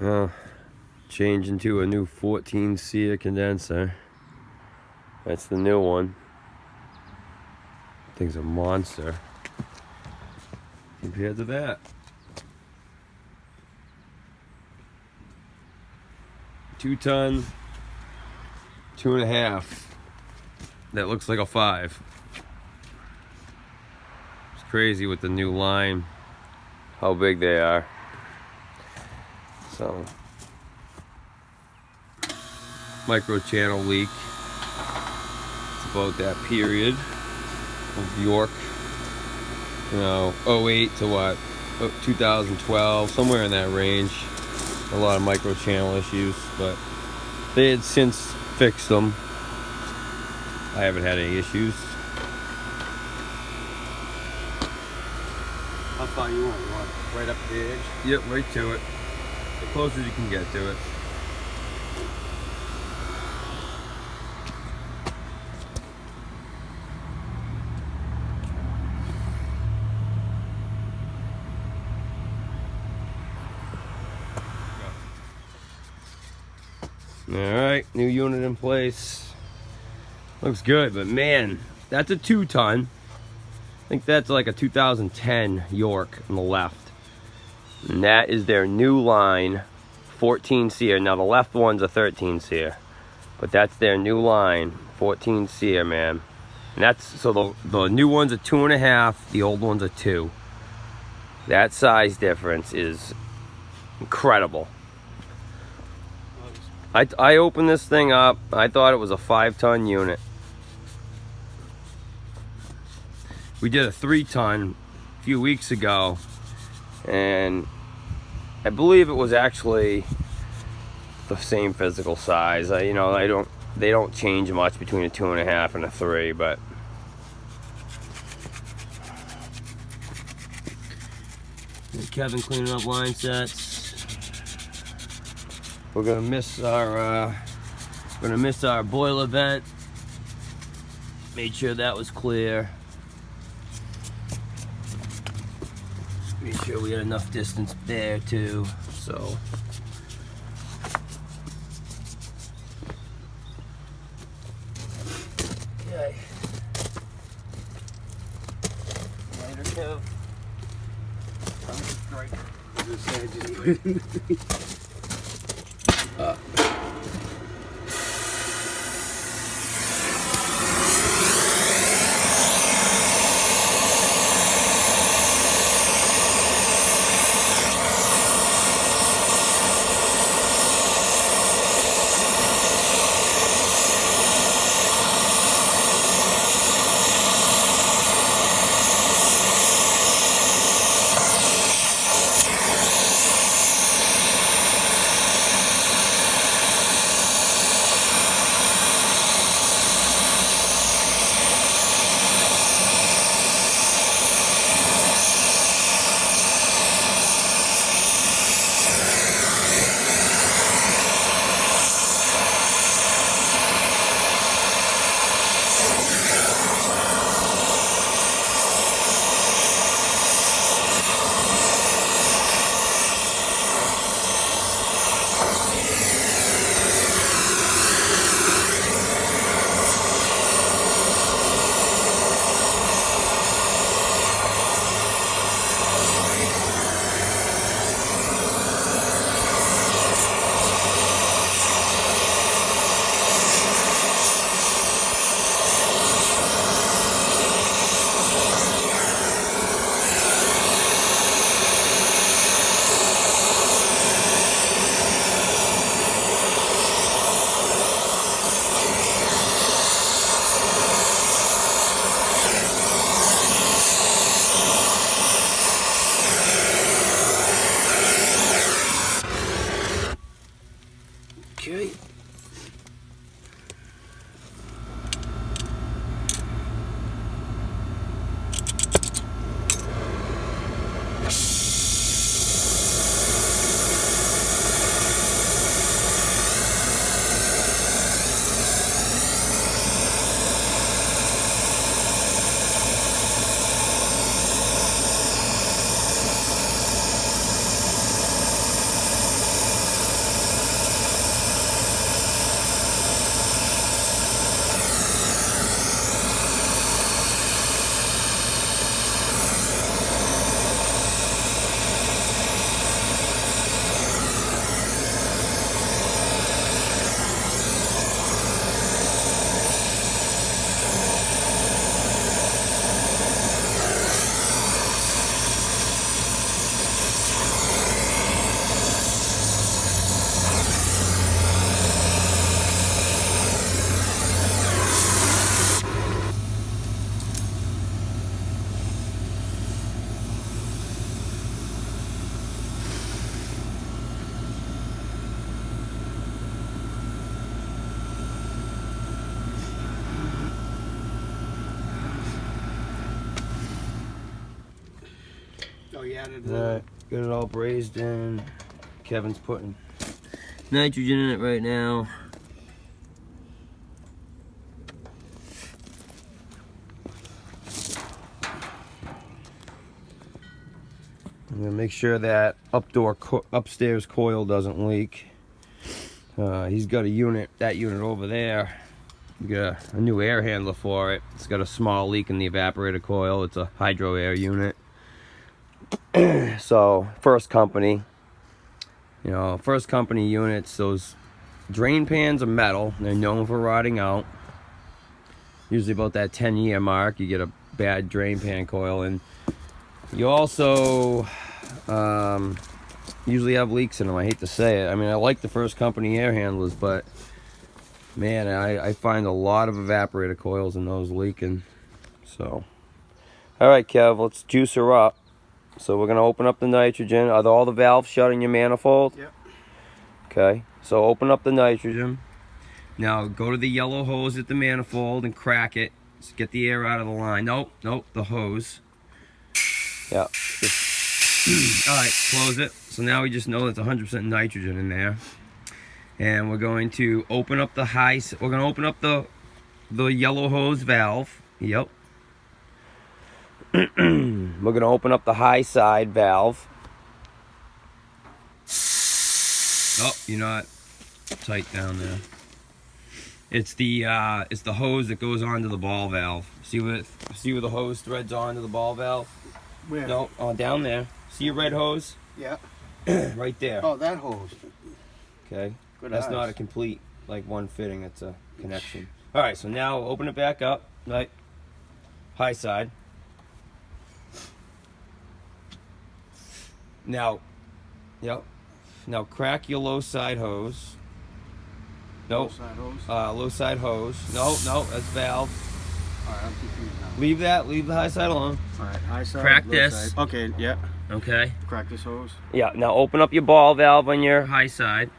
Well, change into a new 14C condenser. That's the new one. Thing's a monster compared to that. 2-ton, 2.5. That looks like a 5. It's crazy with the new line, how big they are. So, micro channel leak. It's about that period of York. You know, 08 to what? 2012, somewhere in that range. A lot of micro channel issues, but they had since fixed them. I haven't had any issues. How far you want? You want right up the edge? Yep, right to it. As close as you can get to it. Alright, new unit in place. Looks good, but man, that's a 2-ton. I think that's like a 2010 York on the left. And that is their new line, 14C. Now the left one's a 13C, but that's their new line, 14C, man. And that's, so the new one's a 2.5, the old one's a 2. That size difference is incredible. I opened this thing up, I thought it was a 5-ton unit. We did a 3-ton a few weeks ago, and I believe it was actually the same physical size. You know, they don't change much between a 2.5 and a 3, but Kevin cleaning up line sets. We're gonna miss our boiler vent. Made sure that was clear. Made sure we had enough distance there too. So okay. Later, Kev. I'm just right. Just put it in the thing. Okay. added Alright, got it all brazed in. Kevin's putting nitrogen in it right now. I'm gonna make sure that upstairs coil doesn't leak. He's got a unit, that unit over there. We got a new air handler for it. It's got a small leak in the evaporator coil. It's a hydro air unit. So first company, you know, first company units, those drain pans are metal. They're known for rotting out. Usually about that 10-year mark, you get a bad drain pan coil, and you also usually have leaks in them. I hate to say it. I mean, I like the first company air handlers, but man, I find a lot of evaporator coils in those leaking. So, all right, Kev, let's juice her up. So we're gonna open up the nitrogen. Are all the valves shut in your manifold? Yep. Okay, so open up the nitrogen. Now go to the yellow hose at the manifold and crack it. Just get the air out of the line. Nope, the hose. Yeah. All right, close it. So now we just know there's 100% nitrogen in there. And we're going to open up the we're going to open up the yellow hose valve. Yep. We're going to open up the high side valve. Oh, you're not tight down there. It's the hose that goes onto the ball valve. See where the hose threads onto the ball valve? Where? No, down there. See your red hose? Yeah. Right there. Oh, that hose. Okay. Good That's eyes. not a complete, like, one fitting. It's a connection. All right, so now open it back up. Right. High side. Now, yep. Now crack your low side hose. Nope. Low side hose. Low side hose. No, that's valve. All right, I'm confused now. Leave the high side alone. All right, high side. Crack low this. Side. Okay, yeah. Okay. Crack this hose. Yeah, now open up your ball valve on your high side.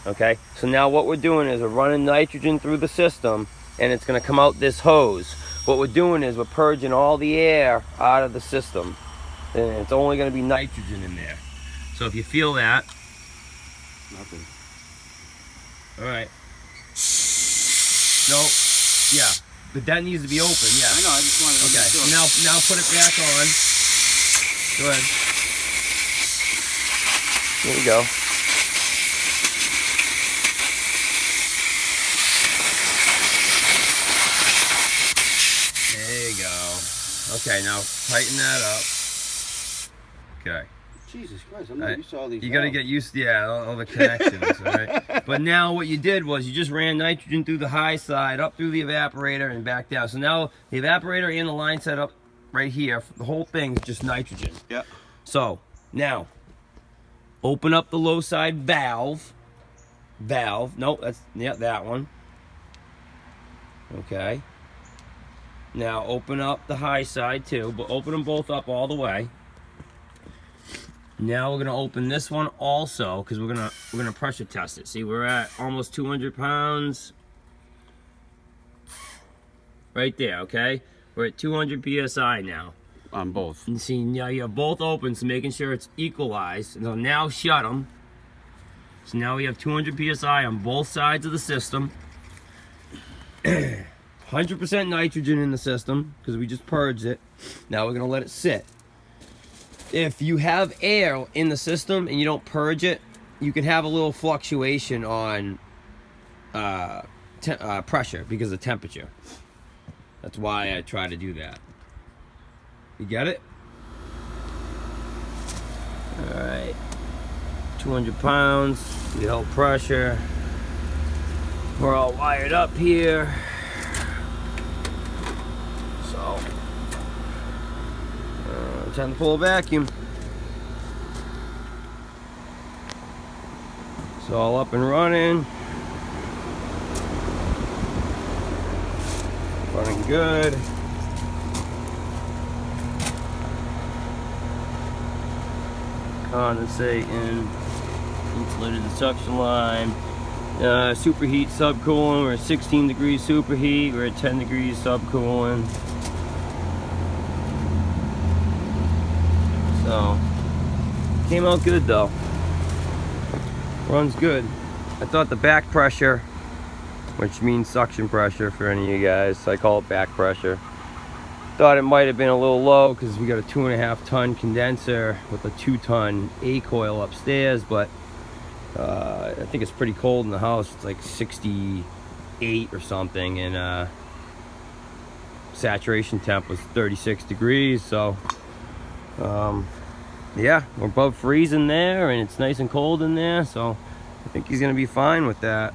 Okay, so now what we're doing is we're running nitrogen through the system, and it's gonna come out this hose. What we're doing is we're purging all the air out of the system, and it's only gonna be nitrogen in there. So if you feel that. Nothing. All right. No, yeah, but that needs to be open, yeah. I know, I just wanted to Okay, make sure. now put it back on. Go ahead. There you go. There you go. Okay, now tighten that up. Okay. Jesus Christ, I'm not used to all these. You gotta get used to all the connections, all right? But now what you did was you just ran nitrogen through the high side, up through the evaporator, and back down. So now the evaporator and the line set up right here, the whole thing is just nitrogen. Yeah. So now open up the low side valve. Nope, that one. Okay. Now open up the high side too, but open them both up all the way. Now we're gonna open this one also, because we're gonna pressure test it. See, we're at almost 200 pounds. Right there, okay? We're at 200 PSI now. On both. And see, now you have both open, so making sure it's equalized. And now shut them. So now we have 200 PSI on both sides of the system. 100% nitrogen in the system, because we just purged it. Now we're gonna let it sit. If you have air in the system and you don't purge it, you can have a little fluctuation on pressure because of temperature. That's why I try to do that. You get it? All right. 200 pounds, you hold pressure. We're all wired up here. So, time to pull a vacuum. It's all up and running. Running good. Condensate in. Insulated the suction line. Superheat subcooling. We're at 16 degrees superheat. We're at 10 degrees subcooling. So came out good though. Runs good. I thought the back pressure, which means suction pressure for any of you guys, I call it back pressure, thought it might have been a little low because we got a 2.5 ton condenser with a 2 ton A coil upstairs, but I think it's pretty cold in the house. It's like 68 or something, and saturation temp was 36 degrees. So yeah, we're above freezing there, and it's nice and cold in there, so I think he's gonna be fine with that.